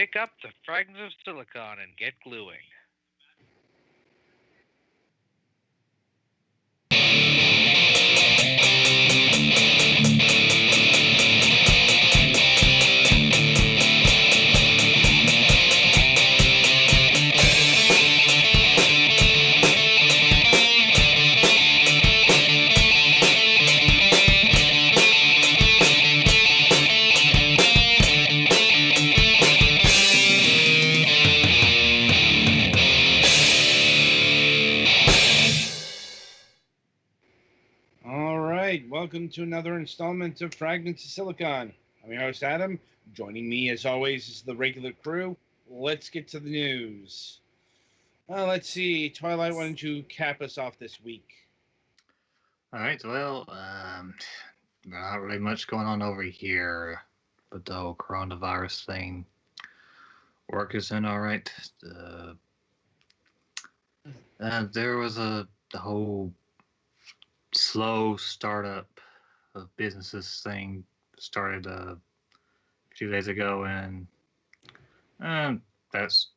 Pick up the fragments of silicon and get gluing. Welcome to another installment of Fragments of Silicon. I'm your host, Adam. Joining me, as always, is the regular crew. Let's get to the news. Let's see. Twilight, why don't you cap us off this week? All right, well, not really much going on over here, but the whole coronavirus thing, work is in all right. There was the whole slow startup of businesses thing started a few days ago, and that's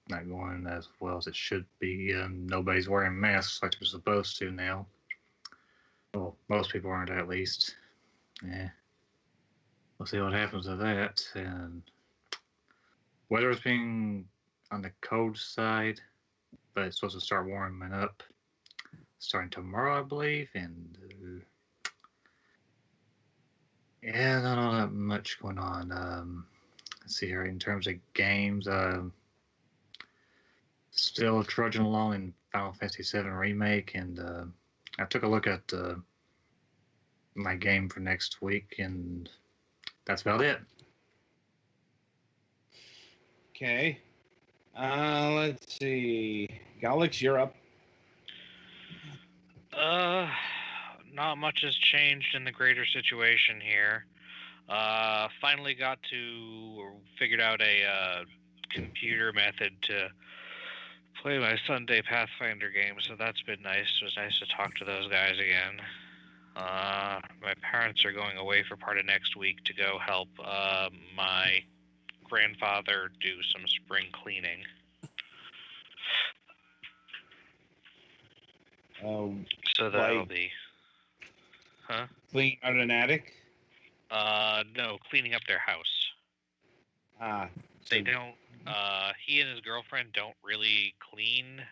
not going as well as it should be. Nobody's wearing masks like they're supposed to now. Well, most people aren't, at least. Yeah. We'll see what happens with that. And weather's being on the cold side, but it's supposed to start warming up starting tomorrow, I believe. And yeah, not all that much going on. Let's see here. In terms of games, still trudging along in Final Fantasy VII Remake, and I took a look at my game for next week, and that's about it. Okay. Let's see. Galix, you're up. Not much has changed in the greater situation here. Finally figured out a computer method to play my Sunday Pathfinder game, so that's been nice. It was nice to talk to those guys again. My parents are going away for part of next week to go help my grandfather do some spring cleaning. So that'll be... Huh? Cleaning out an attic? No, cleaning up their house. They don't, he and his girlfriend don't really clean.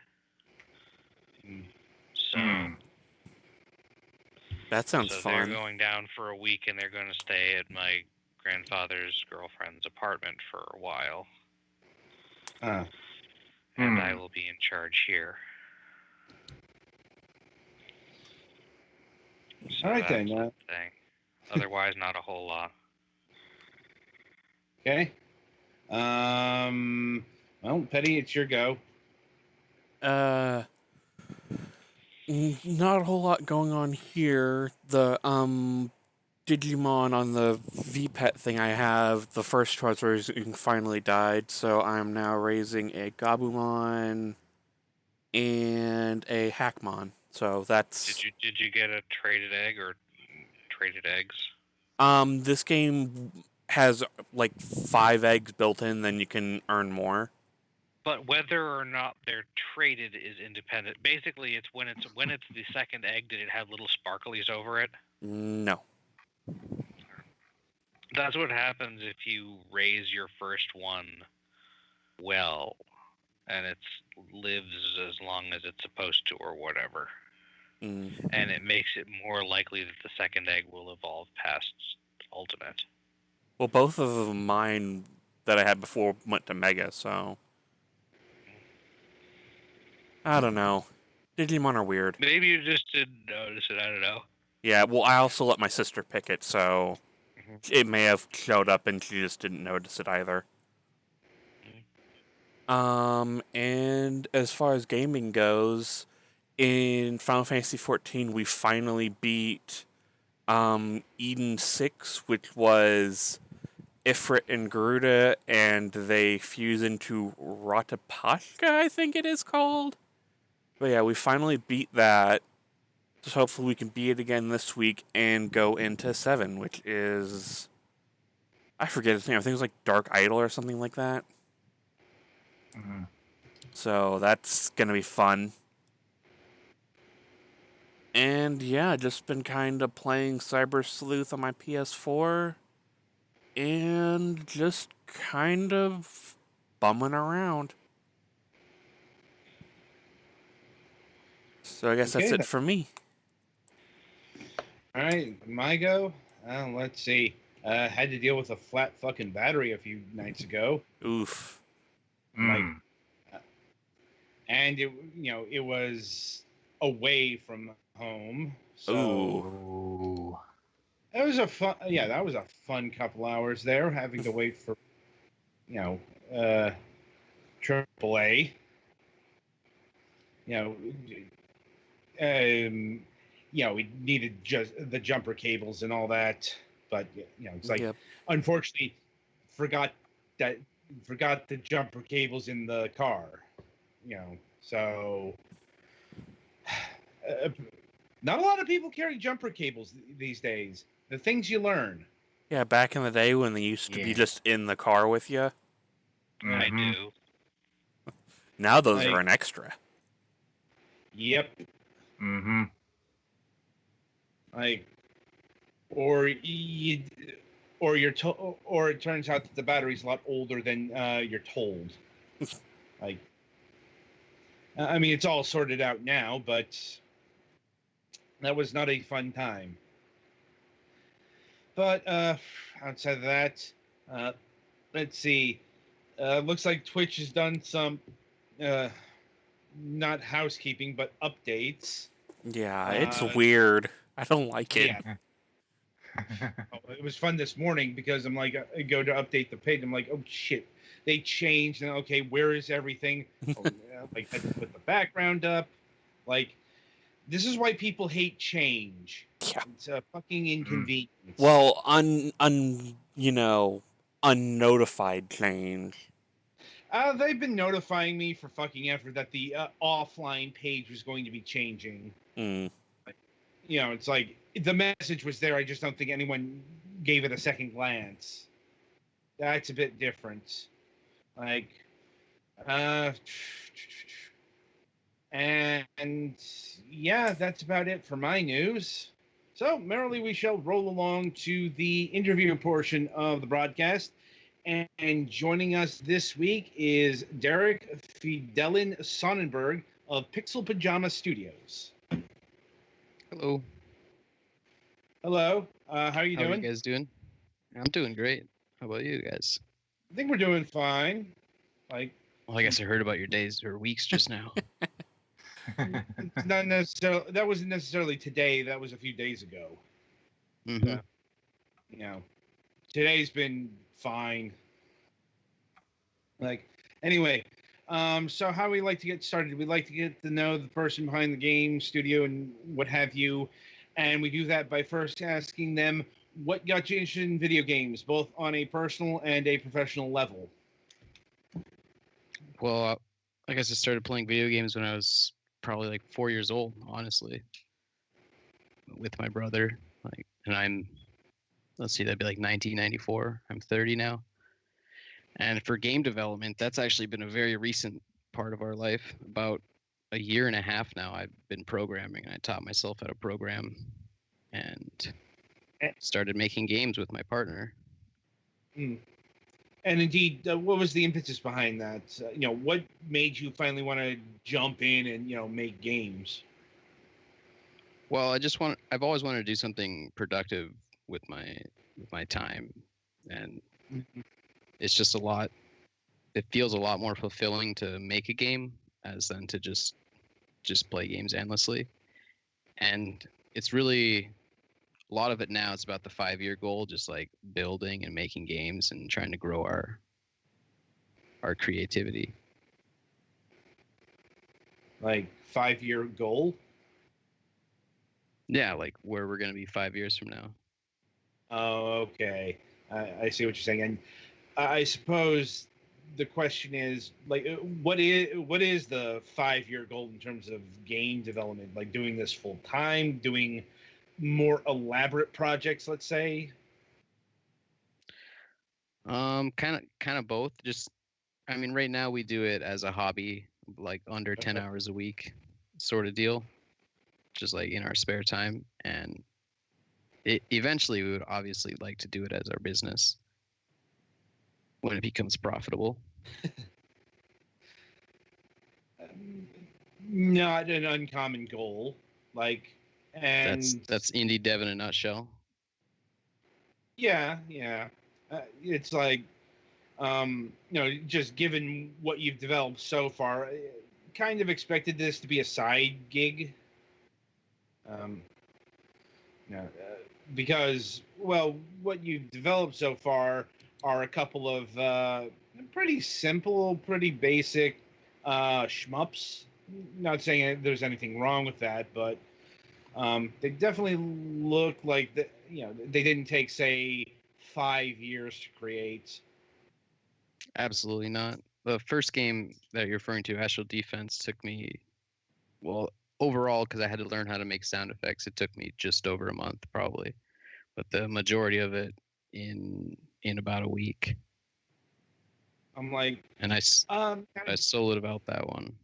So... That sounds fun. They're going down for a week, and they're going to stay at my grandfather's girlfriend's apartment for a while. And I will be in charge here. So all right, then. Otherwise, not a whole lot. Okay. Well, Petty, it's your go. Not a whole lot going on here. The Digimon on the VPet thing I have, the first Charizard finally died, so I'm now raising a Gabumon and a Hackmon. So that's... Did you get a traded egg or traded eggs? This game has like 5 eggs built in, then you can earn more. But whether or not they're traded is independent. Basically, it's when it's the second egg, did it have little sparklies over it? No. That's what happens if you raise your first one well, and it lives as long as it's supposed to, or whatever. And it makes it more likely that the second egg will evolve past Ultimate. Well, both of mine that I had before went to Mega, so... I don't know. Digimon are weird. Maybe you just didn't notice it, I don't know. Yeah, well, I also let my sister pick it, so... It may have showed up and she just didn't notice it either. And as far as gaming goes, in Final Fantasy XIV, we finally beat Eden 6, which was Ifrit and Garuda, and they fuse into Ratapashka, I think it is called. But yeah, we finally beat that. So hopefully we can beat it again this week and go into 7, which is I forget his name. I think it was like Dark Idol or something like that. Mm. So that's gonna be fun. And yeah, just been kind of playing Cyber Sleuth on my PS4 and just kind of bumming around. So I guess that's Okay. it for me. All right, my go. Let's see. Had to deal with a flat fucking battery a few nights ago. Oof. Like, Mm. and it was away from home, so Ooh. Oh. it was a fun. Yeah, that was a fun couple hours there, having to wait for you know, uh, AAA. You know, we needed just the jumper cables and all that, but it's like, Yep. unfortunately, forgot that forgot the jumper cables in the car. So uh, not a lot of people carry jumper cables these days. The things you learn. Yeah, back in the day when they used to be Yeah. just in the car with you. I Mm-hmm. do. Now those are Like, an extra. yep. Mm-hmm. Like, or you, or you're to, or it turns out that the battery's a lot older than you're told. Like, I mean, it's all sorted out now, but that was not a fun time. But outside of that, uh, let's see. Looks like Twitch has done some uh, not housekeeping, but updates. Yeah, it's Uh, weird. I don't like it. yeah, it was fun this morning because I'm like, I go to update the page. I'm like, oh shit, they changed. And okay, where is everything? Oh, yeah, like, I had to put the background up. Like, this is why people hate change. Yeah. It's a fucking inconvenience. Well, unnotified change. They've been notifying me for fucking ever that the offline page was going to be changing. Mm. It's like the message was there. I just don't think anyone gave it a second glance. That's a bit different. Like, uh, and yeah, that's about it for my news. So, merrily, we shall roll along to the interview portion of the broadcast. And joining us this week is Derek Fedellen Sonnenberg of Pixel Pajama Studios. Hello. Hello. How are you How are you doing? guys doing? I'm doing great. How about you guys? I think we're doing fine. Like, Well, I guess I heard about your days or weeks just now. it's not necessarily, that wasn't necessarily today. That was a few days ago. Mm-hmm. You know, today's been fine. Like, anyway, so how we like to get started? We like to get to know the person behind the game studio and what have you, and we do that by first asking them what got you interested in video games, both on a personal and a professional level. Well, I guess I started playing video games when I was probably like 4 years old, honestly, with my brother. And let's see, that'd be like 1994. I'm 30 now. And for game development, that's actually been a very recent part of our life. About a year and a half now, I've been programming, and I taught myself how to program and started making games with my partner. Mm. And indeed, what was the impetus behind that? What made you finally want to jump in and make games? Well, I've always wanted to do something productive with my time, and it's just a lot. It feels a lot more fulfilling to make a game as than to just play games endlessly. And it's really a lot of it now. It's about the 5-year goal, just like building and making games and trying to grow our creativity. Like 5-year goal? Yeah, like where we're gonna be 5 years from now. Oh, okay. I see what you're saying. And I suppose the question is, like, what is the 5-year goal in terms of game development? Like, doing this full time, doing more elaborate projects, let's say? Kind of both. Just, I mean, right now we do it as a hobby, like under 10 Okay. hours a week, sort of deal, just like in our spare time. And eventually, we would obviously like to do it as our business when it becomes profitable. Not an uncommon goal. Like, and That's indie dev in a nutshell. yeah. It's like, just given what you've developed so far, I kind of expected this to be a side gig. Um, because, well, what you've developed so far are a couple of pretty simple, pretty basic shmups. Not saying there's anything wrong with that, but they definitely look like they didn't take, say, 5 years to create. Absolutely not. The first game that you're referring to, Astral Defense, took me, well, overall, because I had to learn how to make sound effects, it took me just over a month, probably. But the majority of it in about a week. I'm like, And I solo developed that one.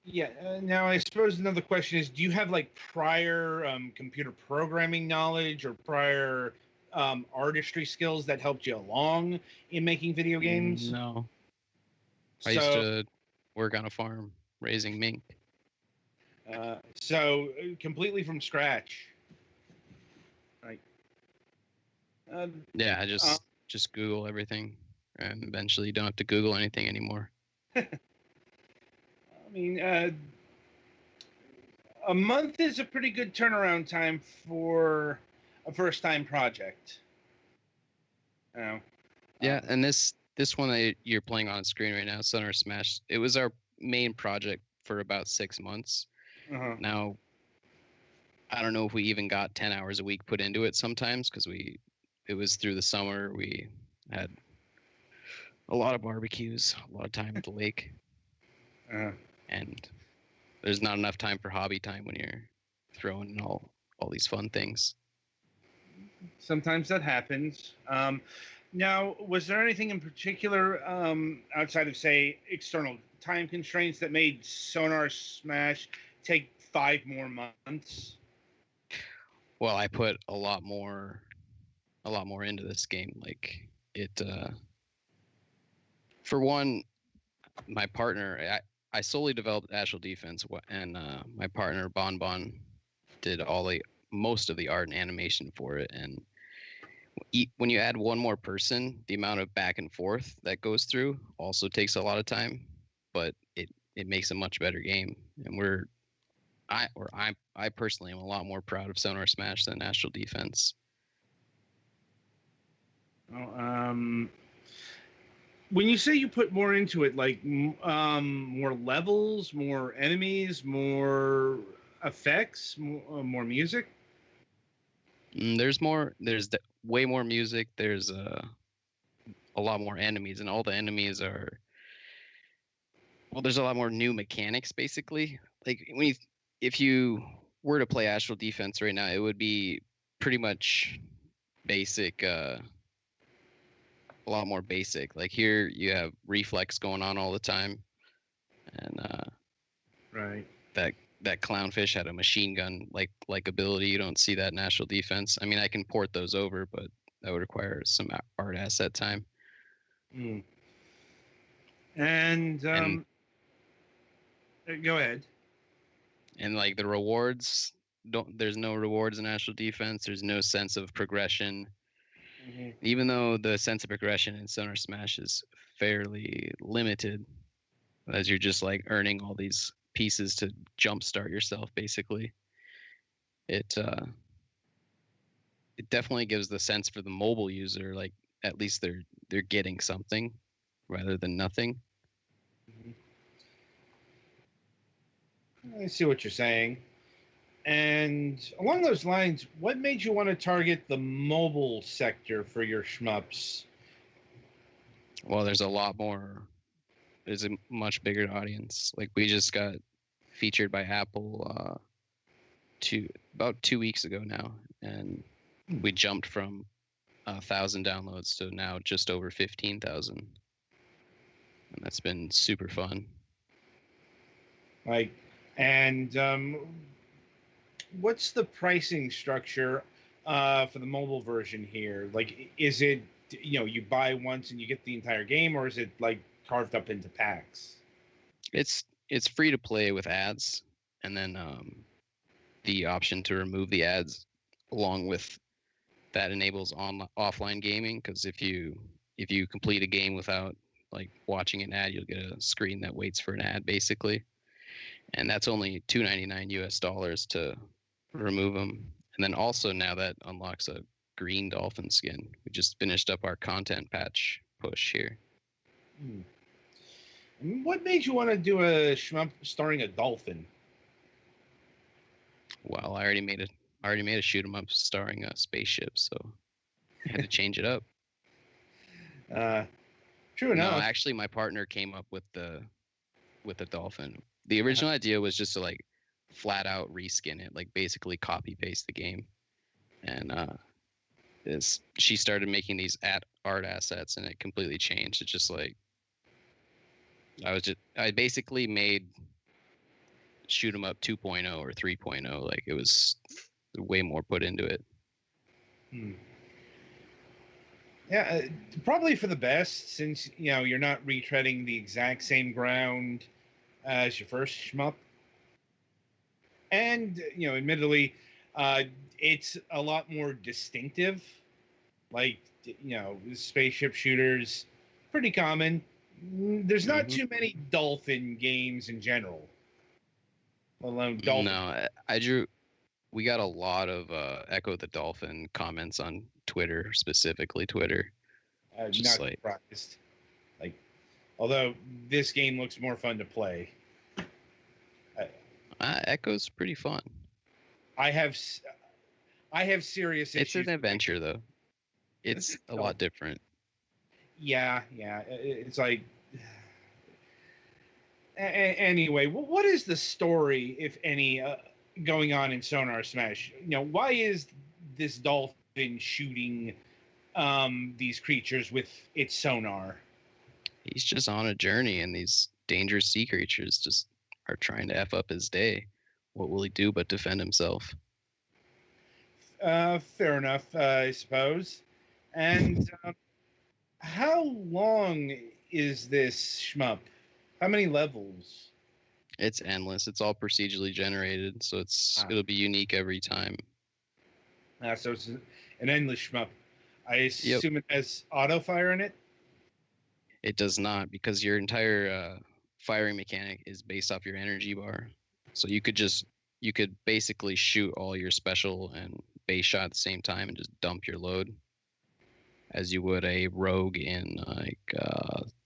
yeah. Now, I suppose another question is: do you have like prior computer programming knowledge or prior artistry skills that helped you along in making video games? No. So, I used to work on a farm raising mink. completely from scratch. Right. Yeah, I just Google everything, and eventually you don't have to Google anything anymore. I mean, a month is a pretty good turnaround time for a first-time project. Yeah, and this one that you're playing on screen right now, Sunner Smash, it was our main project for about 6 months. Uh-huh. Now, I don't know if we even got 10 hours a week put into it sometimes because it was through the summer. We had a lot of barbecues, a lot of time at the lake, and there's not enough time for hobby time when you're throwing in all these fun things. Sometimes that happens. Now, was there anything in particular outside of, say, external time constraints that made Sonar Smash take 5 more months? Well, I put a lot more into this game. Like it, for one, my partner, I solely developed Astral Defense, and my partner Bon Bon did most of the art and animation for it. And when you add one more person, the amount of back and forth that goes through also takes a lot of time, but it makes a much better game. And I personally am a lot more proud of Sonar Smash than Astral Defense. When you say you put more into it, like more levels, more enemies, more effects, more music? There's way more music. There's a lot more enemies, and all the enemies are, well, there's a lot more new mechanics basically. Like if you were to play Astral Defense right now, it would be pretty much basic, a lot more basic. Like here you have reflex going on all the time, and right, that clownfish had a machine gun like ability. You don't see that in Astral Defense. I mean, I can port those over, but that would require some art asset time. And go ahead. And like the rewards, there's no rewards in Astral Defense. There's no sense of progression. Mm-hmm. Even though the sense of progression in Sonar Smash is fairly limited, as you're just like earning all these pieces to jumpstart yourself, basically. It definitely gives the sense for the mobile user, like at least they're getting something rather than nothing. I see what you're saying. And along those lines, what made you want to target the mobile sector for your shmups? Well, there's a much bigger audience. Like we just got featured by Apple about 2 weeks ago now, and we jumped from 1,000 downloads, so now just over 15,000, and that's been super fun. Like, and what's the pricing structure for the mobile version here? Like, is it, you buy once and you get the entire game, or is it like carved up into packs? It's free to play with ads, and then the option to remove the ads along with that enables offline gaming, because if you complete a game without like watching an ad, you'll get a screen that waits for an ad basically, and that's only $2.99 US to remove them. And then also now that unlocks a green dolphin skin. We just finished up our content patch push here. What made you want to do a shmup starring a dolphin? Well, I already made a shoot 'em up starring a spaceship, so I had to change it up. True enough. No, actually, my partner came up with the dolphin. The original idea was just to like flat out reskin it, like basically copy paste the game. And she started making these art assets, and it completely changed. It's just like I basically made shoot 'em up 2.0 or 3.0. Like it was way more put into it. Yeah, probably for the best, since you're not retreading the exact same ground as your first shmup. And admittedly, it's a lot more distinctive. Like spaceship shooters, pretty common. There's not too many dolphin games in general. Let alone dolphin. No, we got a lot of Echo the Dolphin comments on Twitter, specifically Twitter. Just not surprised. Like, although this game looks more fun to play. Echo's pretty fun. I have serious issues. It's an adventure, though. It's a lot different. Yeah. It's like... Anyway, what is the story, if any, going on in Sonar Smash? Why is this dolphin shooting these creatures with its sonar? He's just on a journey, and these dangerous sea creatures just are trying to F up his day. What will he do but defend himself? Fair enough, I suppose. And how long is this shmup? How many levels? It's endless. It's all procedurally generated, so it'll be unique every time. So it's an endless shmup. I assume it has auto fire in it? It does not, because your entire firing mechanic is based off your energy bar. So you could basically shoot all your special and base shot at the same time and just dump your load, as you would a rogue in like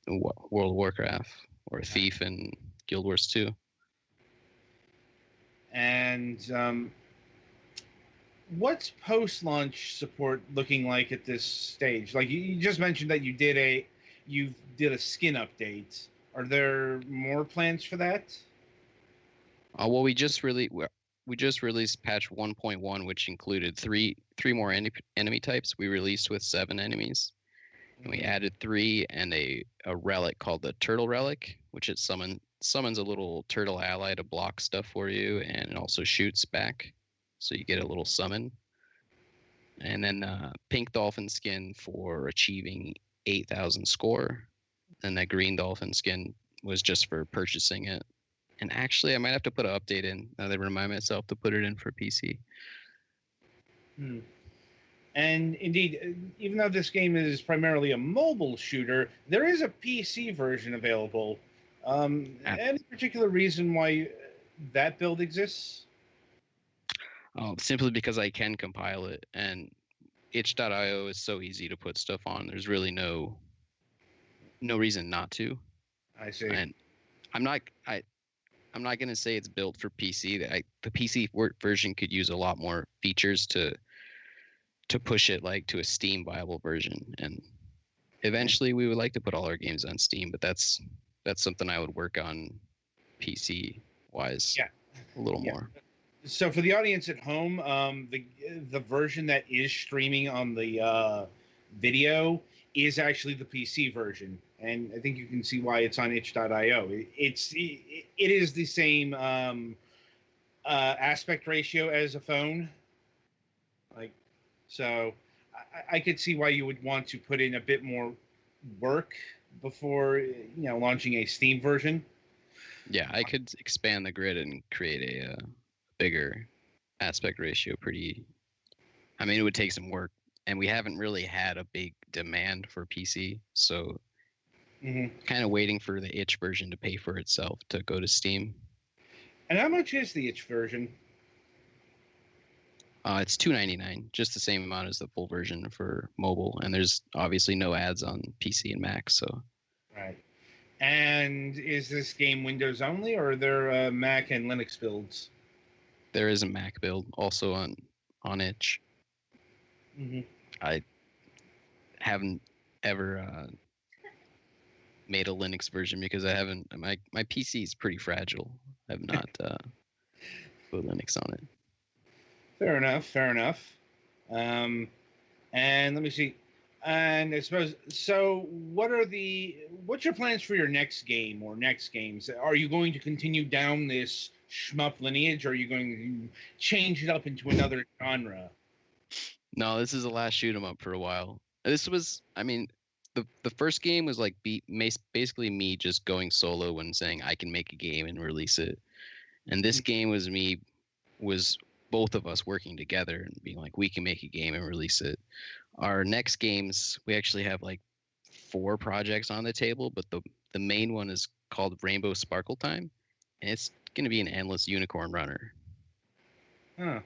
World of Warcraft, or a thief in Guild Wars 2. And what's post-launch support looking like at this stage? Like you just mentioned that you did a skin update. Are there more plans for that? Well, we just released patch 1.1, which included three more enemy types. We released with 7 enemies, and we added 3 and a relic called the Turtle Relic, which it summons a little turtle ally to block stuff for you, and it also shoots back, so you get a little summon. And then pink dolphin skin for achieving 8,000 score, and that green dolphin skin was just for purchasing it. And actually, I might have to put an update in now that I remind myself to put it in for PC. And indeed, even though this game is primarily a mobile shooter, there is a PC version available. Any particular reason why that build exists? Simply because I can compile it, and itch.io is so easy to put stuff on. There's really no reason not to. I see. And I'm not going to say it's built for PC. The PC version could use a lot more features to push it like to a Steam viable version. And eventually we would like to put all our games on Steam, but that's something I would work on PC wise. Yeah. A little more. So for the audience at home, the version that is streaming on the video is actually the PC version, and I think you can see why it's on itch.io. It is the same aspect ratio as a phone, like, so I could see why you would want to put in a bit more work before launching a Steam version. Yeah, I could expand the grid and create a bigger aspect ratio. I mean, it would take some work, and we haven't really had a big demand for PC, so kind of waiting for the itch version to pay for itself to go to Steam. And how much is the itch version? It's $2.99, just the same amount as the full version for mobile, and there's obviously no ads on PC and Mac. So, right. And is this game Windows only, or are there Mac and Linux builds? There is a Mac build also on itch. I haven't ever made a Linux version because I haven't. My PC is pretty fragile. I have not put Linux on it. Fair enough. And let me see. And I suppose, so what's your plans for your next game or next games? Are you going to continue down this shmup lineage, or are you going to change it up into another genre? No, this is the last shoot 'em up for a while. This was, I mean, the first game was like basically me just going solo and saying I can make a game and release it. And this game was both of us working together and being like, we can make a game and release it. Our next games, we actually have like 4 projects on the table, but the main one is called Rainbow Sparkle Time, and it's going to be an endless unicorn runner. Huh.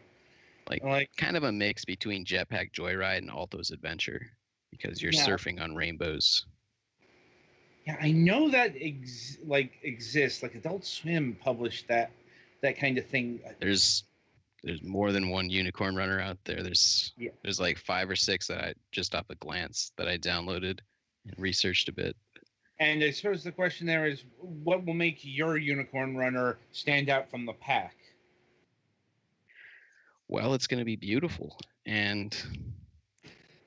Like kind of a mix between Jetpack Joyride and Alto's Adventure, because you're surfing on rainbows. Yeah, I know that exists. Like Adult Swim published that kind of thing. There's more than one unicorn runner out there. There's like 5 or 6 that I just off a glance that I downloaded and researched a bit. And I suppose the question there is, what will make your unicorn runner stand out from the pack? Well, it's going to be beautiful, and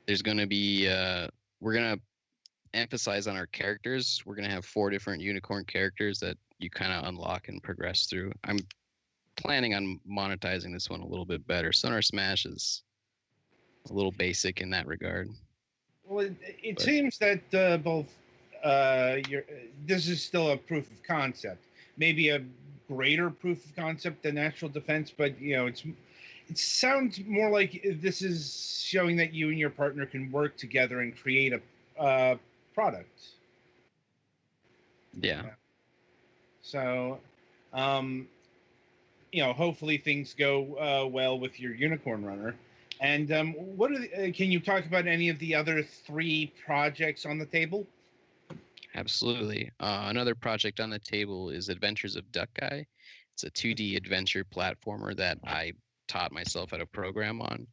there's going to be we're going to emphasize on our characters. We're going to have 4 different unicorn characters that you kind of unlock and progress through. I'm planning on monetizing this one a little bit better. Sonar Smash is a little basic in that regard. Well, it seems that this is still a proof of concept. Maybe a greater proof of concept than actual defense, but it sounds more like this is showing that you and your partner can work together and create a product. Yeah. So, hopefully things go well with your unicorn runner. And what are can you talk about any of the other 3 projects on the table? Absolutely. Another project on the table is Adventures of Duck Guy. It's a 2D adventure platformer that I taught myself how to program on.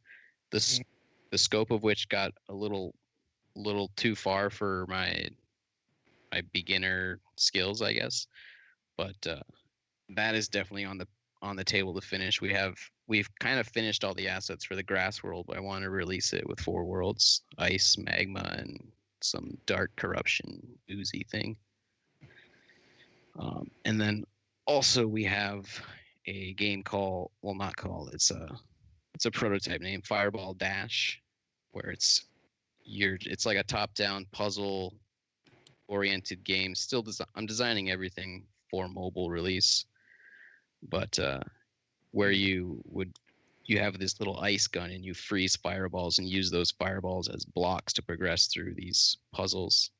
The scope of which got a little too far for my beginner skills, I guess. But that is definitely on the table to finish. We've kind of finished all the assets for the grass world, but I want to release it with 4 worlds: ice, magma, and some dark corruption oozy thing. And then also we have a game it's a prototype name, Fireball Dash, where it's like a top-down puzzle oriented game. I'm designing everything for mobile release, but where you have this little ice gun and you freeze fireballs and use those fireballs as blocks to progress through these puzzles,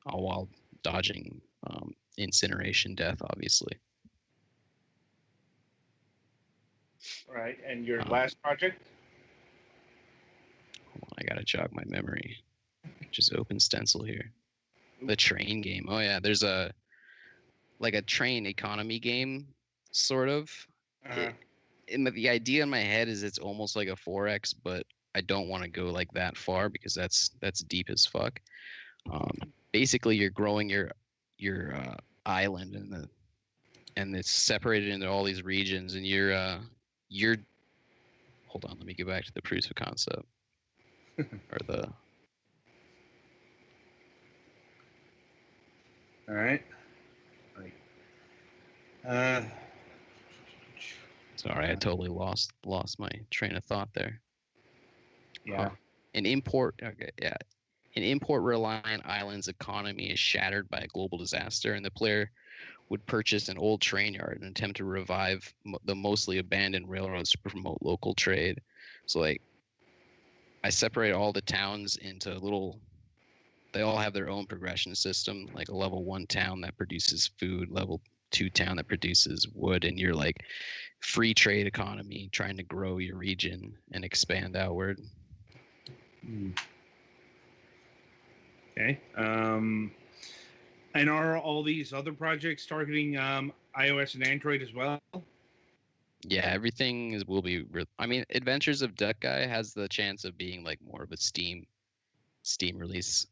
all while dodging incineration death, obviously. Right, and your last project? I gotta jog my memory. Just open stencil here. The train game. Oh yeah, there's a train economy game, sort of. The idea in my head is it's almost like a 4X, but I don't want to go like that far because that's deep as fuck. Basically, you're growing your island and it's separated into all these regions, and you're hold on, let me get back to the proof of concept or All right. Right. Uh, Sorry, I totally lost my train of thought there. yeah. An import reliant island's economy is shattered by a global disaster, and the player would purchase an old train yard and attempt to revive the mostly abandoned railroads to promote local trade. So, like, I separate all the towns into little. They all have their own progression system, like a level 1 town that produces food, level 2 town that produces wood, and you're like free trade economy trying to grow your region and expand outward. Okay. And are all these other projects targeting iOS and Android as well? Yeah, everything will be. I mean, Adventures of Duck Guy has the chance of being like more of a Steam release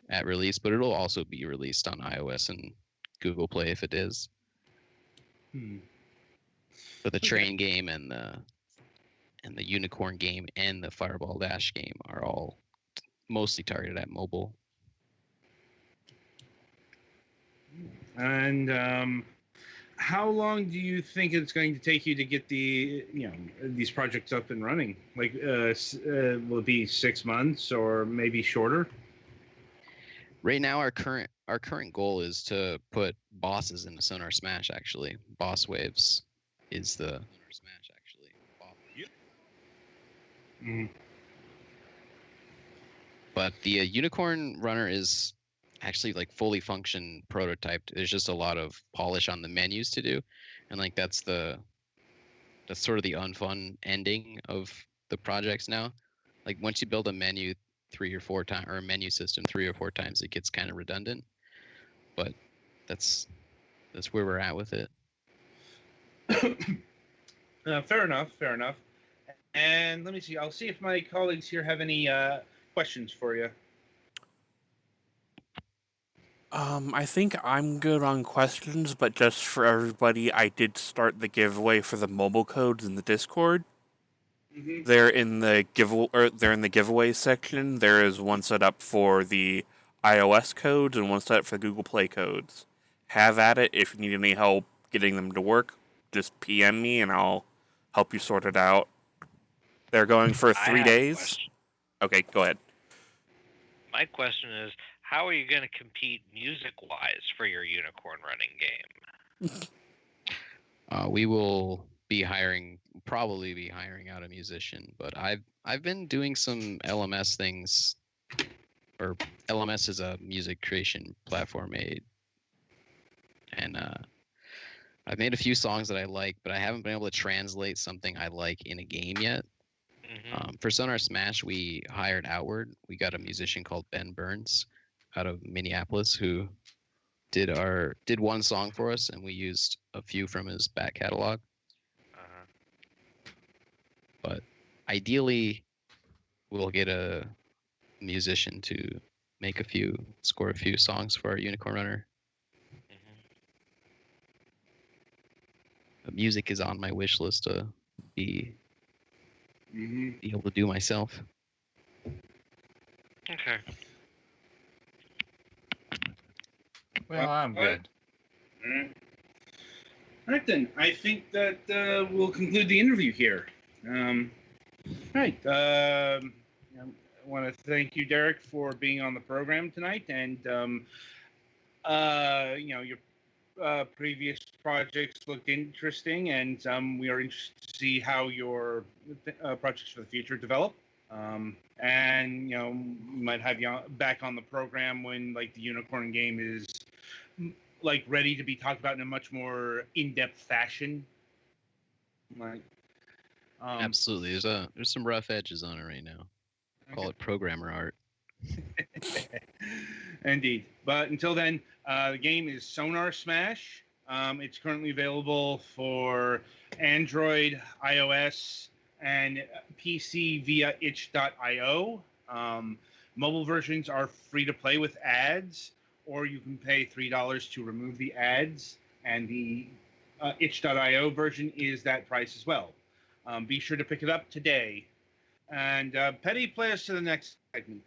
at release, but it'll also be released on iOS and Google Play if it is. But the train game and the unicorn game and the Fireball Dash game are all mostly targeted at mobile. And how long do you think it's going to take you to get these projects up and running? Like, will it be 6 months or maybe shorter? Right now, our current goal is to put bosses into Sonar Smash. Actually, boss waves is the Sonar Smash. Actually, but the Unicorn Runner is actually like fully function prototyped. There's just a lot of polish on the menus to do, and like that's sort of the unfun ending of the projects now. Like once you build a menu 3 or 4 times, or a menu system 3 or 4 times, it gets kind of redundant. But that's where we're at with it. Fair enough. And let me see. I'll see if my colleagues here have any questions for you. I think I'm good on questions, but just for everybody, I did start the giveaway for the mobile codes in the Discord. Mm-hmm. They're in the giveaway section. There is one set up for the iOS codes and one set up for the Google Play codes. Have at it. If you need any help getting them to work, just PM me and I'll help you sort it out. They're going for 3 days. Okay, go ahead. My question is, how are you going to compete music-wise for your unicorn running game? We will probably be hiring out a musician, but I've been doing some LMS things, or LMS is a music creation platform and I've made a few songs that I like, but I haven't been able to translate something I like in a game yet. Mm-hmm. For Sonar Smash, we hired outward. We got a musician called Ben Burns out of Minneapolis who did one song for us, and we used a few from his back catalog. Uh-huh. But ideally, we'll get a musician to score a few songs for our Unicorn Runner. Mm-hmm. Music is on my wish list to be able to do myself. Okay. Well, I'm good. All right, then. I think that we'll conclude the interview here. All right. I want to thank you, Derek, for being on the program tonight, and your previous projects looked interesting, and we are interested to see how your projects for the future develop. And we might have you back on the program when like the unicorn game is like ready to be talked about in a much more in-depth fashion. Like, Absolutely, there's some rough edges on it right now. Call it programmer art. Indeed. But until then, the game is Sonar Smash. It's currently available for Android, iOS, and PC via itch.io. Mobile versions are free to play with ads, or you can pay $3 to remove the ads, and the itch.io version is that price as well. Be sure to pick it up today. And Petty, play us to the next segment.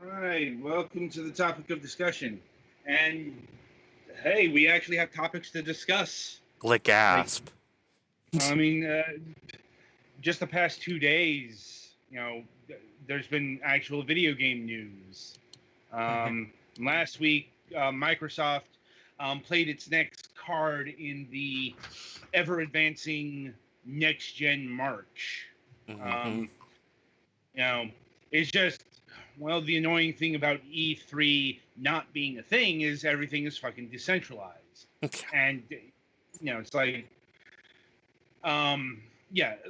All right, welcome to the topic of discussion. And hey, we actually have topics to discuss. Gasp. I mean, just the past 2 days, there's been actual video game news. Last week, Microsoft played its next card in the ever advancing next gen march. Mhm. It's just, well, the annoying thing about E3 not being a thing is everything is fucking decentralized. And, it's like,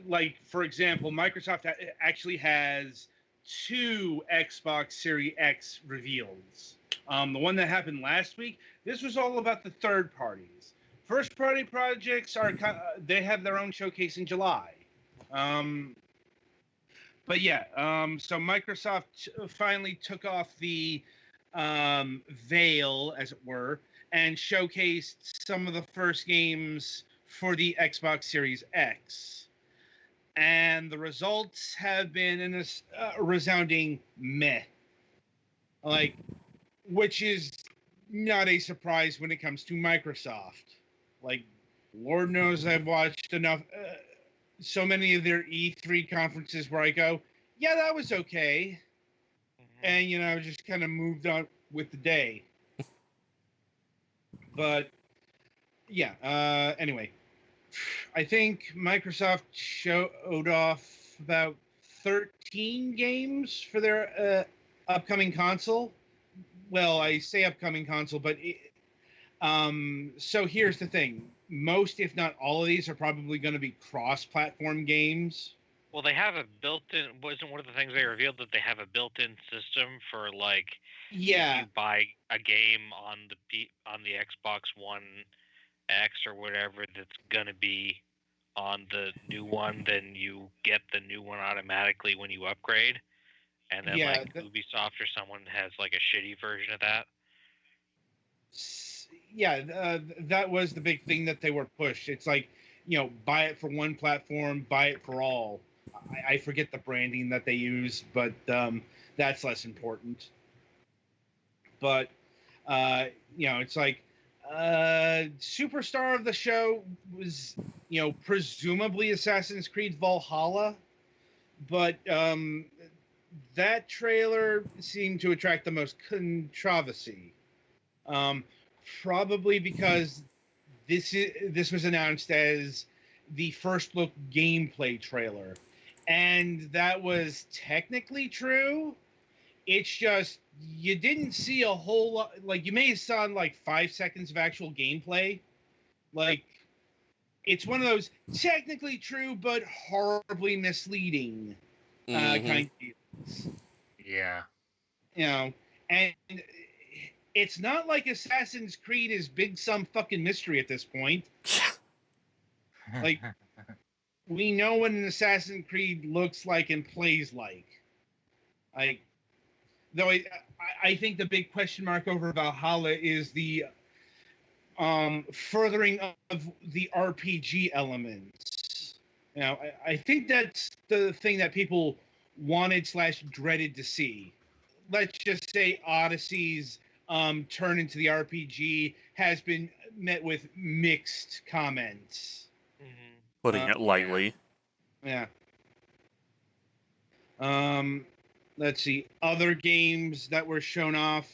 like, for example, Microsoft actually has 2 Xbox Series X reveals. The one that happened last week, this was all about the third parties. First party projects they have their own showcase in July. But yeah, so Microsoft finally took off the veil, as it were, and showcased some of the first games for the Xbox Series X. And the results have been in a resounding meh. Like, which is not a surprise when it comes to Microsoft. Like, Lord knows I've watched enough, so many of their E3 conferences where I go, yeah, that was okay. And, just kind of moved on with the day. But, yeah, anyway. I think Microsoft showed off about 13 games for their upcoming console. Well, I say upcoming console, but so here's the thing. Most, if not all of these, are probably going to be cross-platform games. Well, they have a built-in. Wasn't one of the things they revealed that they have a built-in system for like if you buy a game on the Xbox One X or whatever that's gonna be on the new one, then you get the new one automatically when you upgrade, and then Ubisoft or someone has like a shitty version of that. That was the big thing that they were pushed. It's like, buy it for one platform, buy it for all. I forget the branding that they use, but that's less important. But it's like superstar of the show was presumably Assassin's Creed Valhalla, but that trailer seemed to attract the most controversy. Probably because this was announced as the first look gameplay trailer, and that was technically true. It's just you didn't see a whole lot. Like, you may have saw like 5 seconds of actual gameplay. Like, it's one of those technically true but horribly misleading kind of deals. Yeah. And it's not like Assassin's Creed is big some fucking mystery at this point. Like, we know what an Assassin's Creed looks like and plays like. Though I think the big question mark over Valhalla is the furthering of the RPG elements. I think that's the thing that people wanted / dreaded to see. Let's just say Odyssey's turn into the RPG has been met with mixed comments. Putting it lightly. Yeah. Let's see. Other games that were shown off.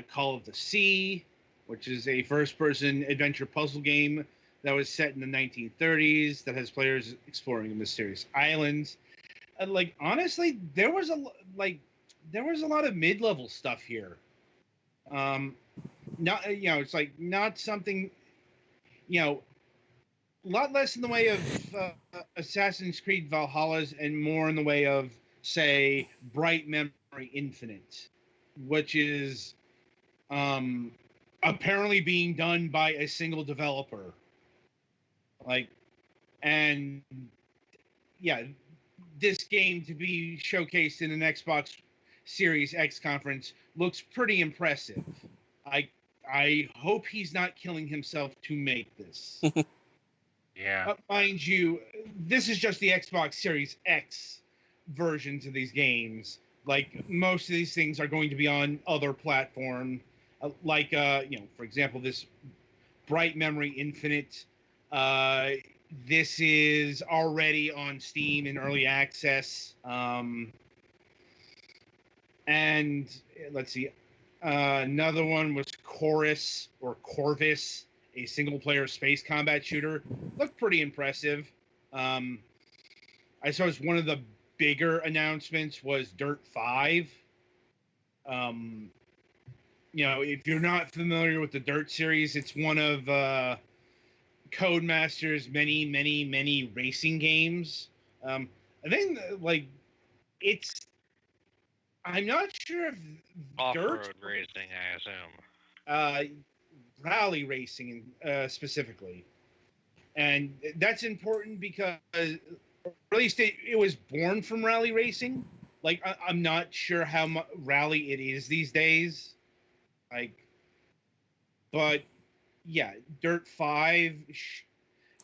Call of the Sea, which is a first-person adventure puzzle game that was set in the 1930s that has players exploring mysterious islands. Like, honestly, there was a lot of mid-level stuff here. Not it's like not something, a lot less in the way of Assassin's Creed Valhalla's and more in the way of, say, Bright Memory Infinite, which is apparently being done by a single developer. This game to be showcased in an Xbox Series X conference looks pretty impressive. I hope he's not killing himself to make this. Yeah. Mind you, this is just the Xbox Series X versions of these games, like most of these things are going to be on other platform, like for example, this Bright Memory Infinite. This is already on Steam in early access. And let's see, another one was Chorus or Corvus, a single-player space combat shooter. Looked pretty impressive. I suppose one of the bigger announcements was Dirt 5. If you're not familiar with the Dirt series, it's one of Codemaster's many racing games. I think it's. I'm not sure if Off-road Dirt racing, I assume. rally racing specifically, and that's important because, or at least it was born from rally racing. Like I'm not sure how much rally it is these days. But yeah, Dirt 5.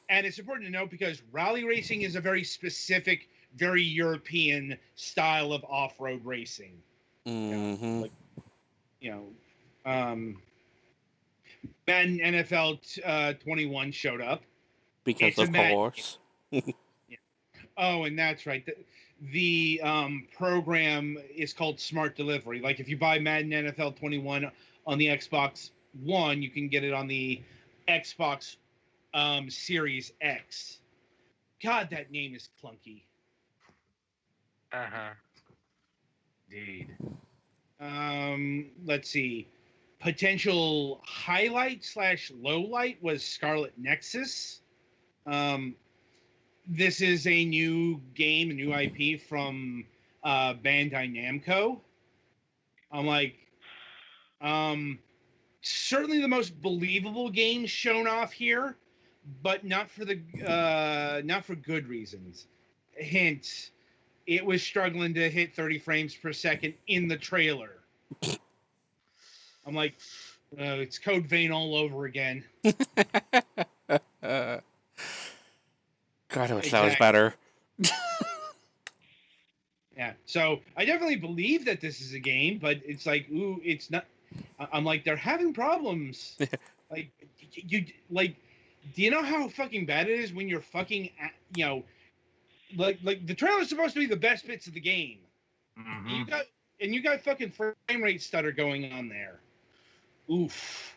And it's important to note because rally racing is a very specific, very European style of off-road racing. Mm-hmm. Madden NFL 21 showed up. Because of course. Oh, and that's right. The program is called Smart Delivery. Like if you buy Madden NFL 21 on the Xbox One, you can get it on the Xbox Series X. God, that name is clunky. Indeed. Let's see. Potential highlight / lowlight was Scarlet Nexus. This is a new game, a new IP from Bandai Namco. I'm like, certainly the most believable game shown off here, but not for good reasons. Hint: it was struggling to hit 30 frames per second in the trailer. I'm like, it's Code Vein all over again. God, I wish that was better. Yeah, so I definitely believe that this is a game, but it's like, ooh, it's not. I'm like, they're having problems. Like, do you know how fucking bad it is when you're fucking, like the trailer's supposed to be the best bits of the game. Mm-hmm. You got fucking frame rate stutter going on there. Oof.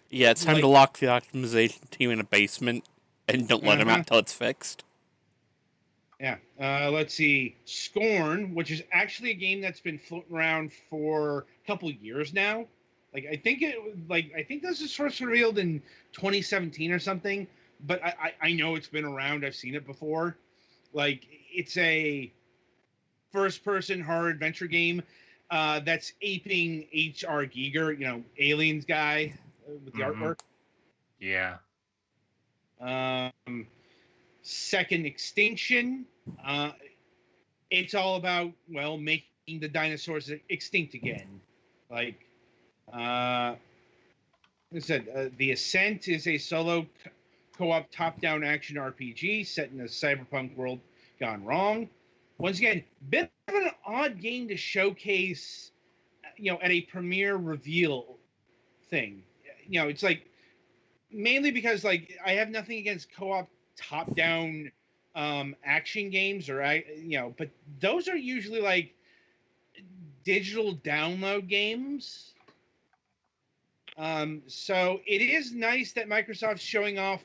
Yeah, it's time to lock the optimization team in a basement and don't let them out till it's fixed. Yeah. Let's see. Scorn, which is actually a game that's been floating around for a couple years now. I think this was first revealed in 2017 or something. But I know it's been around. I've seen it before. It's a first-person horror adventure game that's aping H.R. Giger, Aliens guy with the artwork. Yeah. Second Extinction. It's all about, making the dinosaurs extinct again. Like I said, The Ascent is a solo co-op top-down action RPG set in a cyberpunk world gone wrong. Once again, bit of an odd game to showcase, at a premiere reveal thing. It's like, mainly because, I have nothing against co-op top-down action games, but those are usually digital download games. So it is nice that Microsoft's showing off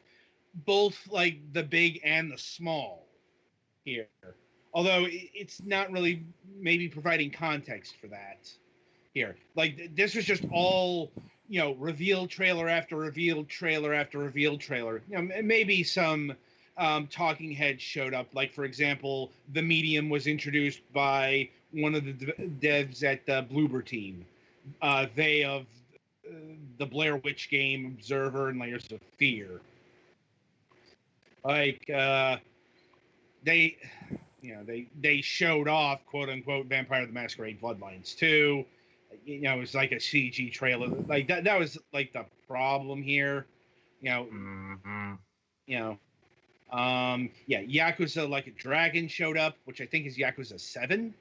both the big and the small here, although it's not really maybe providing context for that here. This was just all reveal trailer after reveal trailer after reveal trailer. Maybe some talking heads showed up. For example, The Medium was introduced by one of the devs at the Bloober team. They of the Blair Witch game, Observer, and Layers of Fear. They showed off, quote unquote, Vampire the Masquerade Bloodlines 2. It was like a CG trailer. That was the problem here. Yakuza Like a Dragon showed up, which I think is Yakuza 7.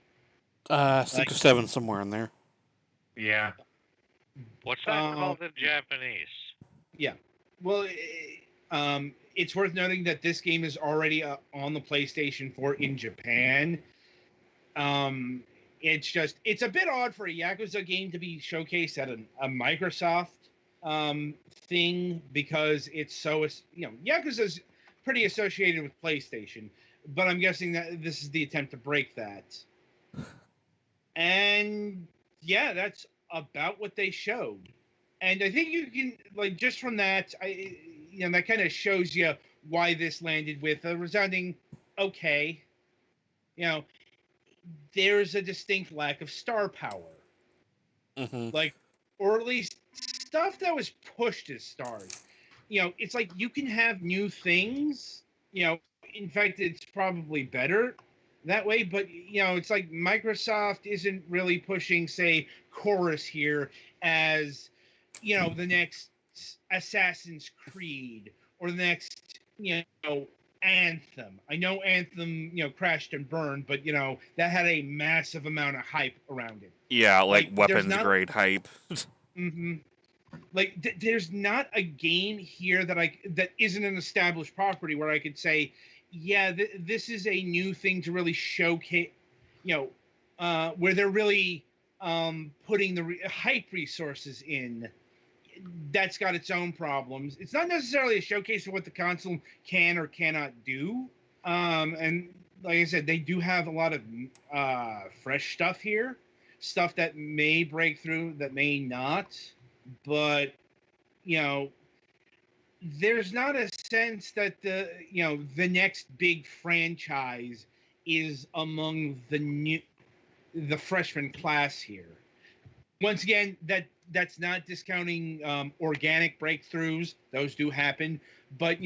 6 or 7, somewhere in there. Yeah. What's that called in Japanese? Yeah. Well, it's worth noting that this game is already on the PlayStation 4 in Japan. It's a bit odd for a Yakuza game to be showcased at a Microsoft thing, because it's so, Yakuza's pretty associated with PlayStation, but I'm guessing that this is the attempt to break that. And yeah, that's about what they showed. And I think you can, like, just from that, that kind of shows you why this landed with a resounding okay. There's a distinct lack of star power. Mm-hmm. Like, or at least stuff that was pushed as stars. It's like you can have new things. In fact, it's probably better that way. But it's like Microsoft isn't really pushing, say, Chorus here as the next Assassin's Creed or the next Anthem. I know Anthem crashed and burned, but that had a massive amount of hype around it. Yeah, like weapons not, grade hype. Mm-hmm. Like there's not a game here that isn't an established property where I could say, yeah, this is a new thing to really showcase. Where they're really putting the hype resources in. That's got its own problems. It's not necessarily a showcase of what the console can or cannot do. And like I said, they do have a lot of fresh stuff here, stuff that may break through, that may not. But there's not a sense that the next big franchise is among the freshman class here. Once again, that's not discounting organic breakthroughs; those do happen. But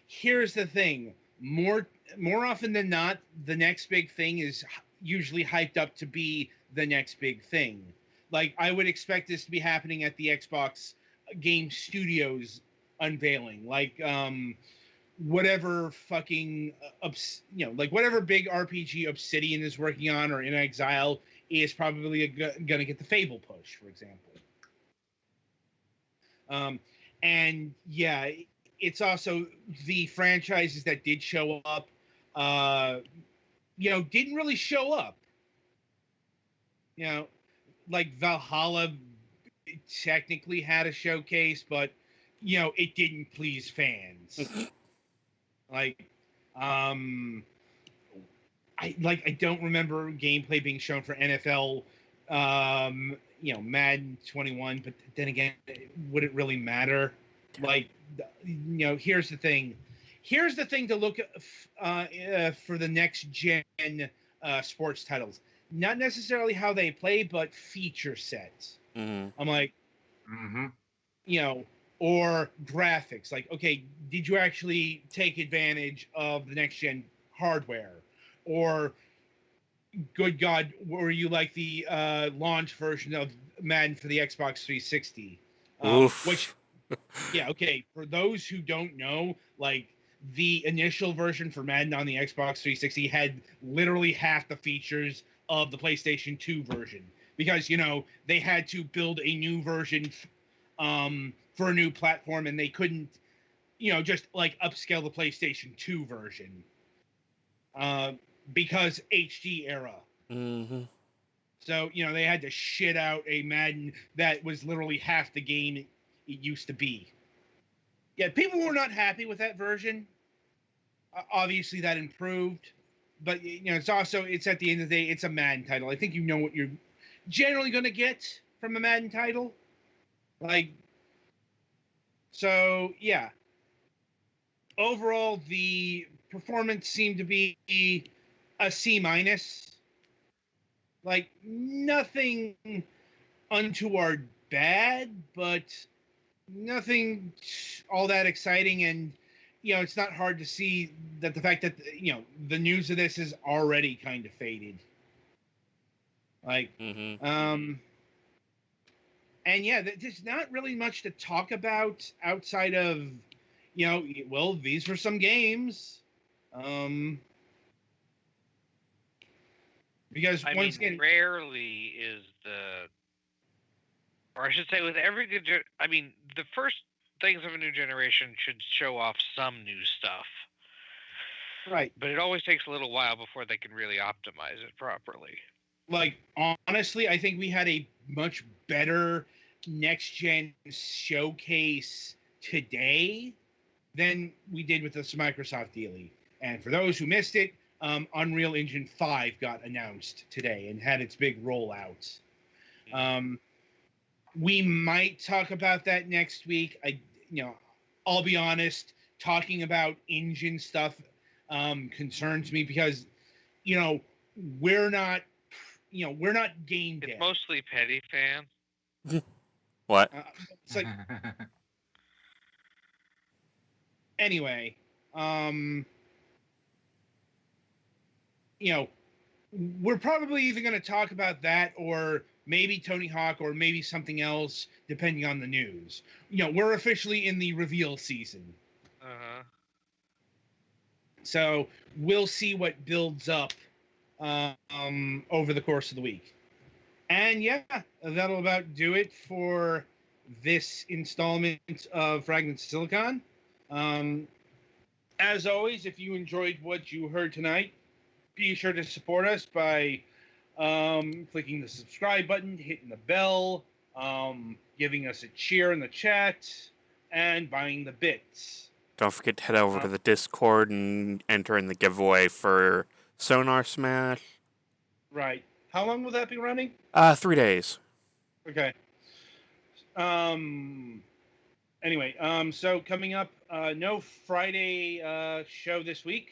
here's the thing: more often than not, the next big thing is usually hyped up to be the next big thing. Like, I would expect this to be happening at the Xbox Game Studios unveiling, like whatever fucking whatever big RPG Obsidian is working on, or In Exile is probably gonna get the Fable push, for example. And yeah, it's also the franchises that did show up, didn't really show up. Like Valhalla technically had a showcase, but it didn't please fans. I don't remember gameplay being shown for NFL Madden 21, but then again, would it really matter? Like, here's the thing to look at for the next gen sports titles. Not necessarily how they play, but feature sets. Mm-hmm. I'm like, or graphics. Like, okay, did you actually take advantage of the next gen hardware? Or, good God, were you like the launch version of Madden for the Xbox 360? Which, yeah, okay, for those who don't know, like, the initial version for Madden on the Xbox 360 had literally half the features of the PlayStation 2 version, because they had to build a new version for a new platform, and they couldn't just like upscale the PlayStation 2 version because HD era. Mm-hmm. So they had to shit out a Madden that was literally half the game it used to be. Yeah, people were not happy with that version. Obviously that improved, but it's at the end of the day, it's a Madden title. I think what you're generally going to get from a Madden title. So yeah. Overall, the performance seemed to be a C-. Like, nothing untoward bad, but nothing all that exciting. And it's not hard to see that the fact that the news of this is already kind of faded. Like, and yeah, there's not really much to talk about outside of, well, these were some games. Because I once mean, again, rarely is the, or I should say, with every good, I mean, the first things of a new generation should show off some new stuff, right? but it always takes a little while before they can really optimize it properly. Like honestly, I think we had a much better next gen showcase today than we did with this Microsoft daily. And for those who missed it, Unreal Engine 5 got announced today and had its big rollout. We might talk about that next week. I'll be honest, talking about engine stuff concerns me because, we're not game It's dev. mostly petty fan. What? It's like anyway, we're probably either going to talk about that or maybe Tony Hawk or maybe something else, depending on the news. We're officially in the reveal season. Uh-huh. So we'll see what builds up over the course of the week. And yeah, that'll about do it for this installment of Fragments of Silicon. As always, if you enjoyed what you heard tonight, be sure to support us by clicking the subscribe button, hitting the bell, giving us a cheer in the chat, and buying the bits. Don't forget to head over to the Discord and enter in the giveaway for Sonar Smash. Right. How long will that be running? 3 days. Okay. Anyway, so coming up, no Friday show this week.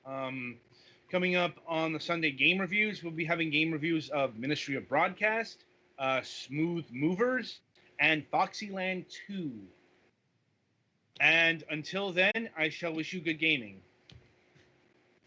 Coming up on the Sunday game reviews, we'll be having game reviews of Ministry of Broadcast, Smooth Movers, and Foxyland 2. And until then, I shall wish you good gaming.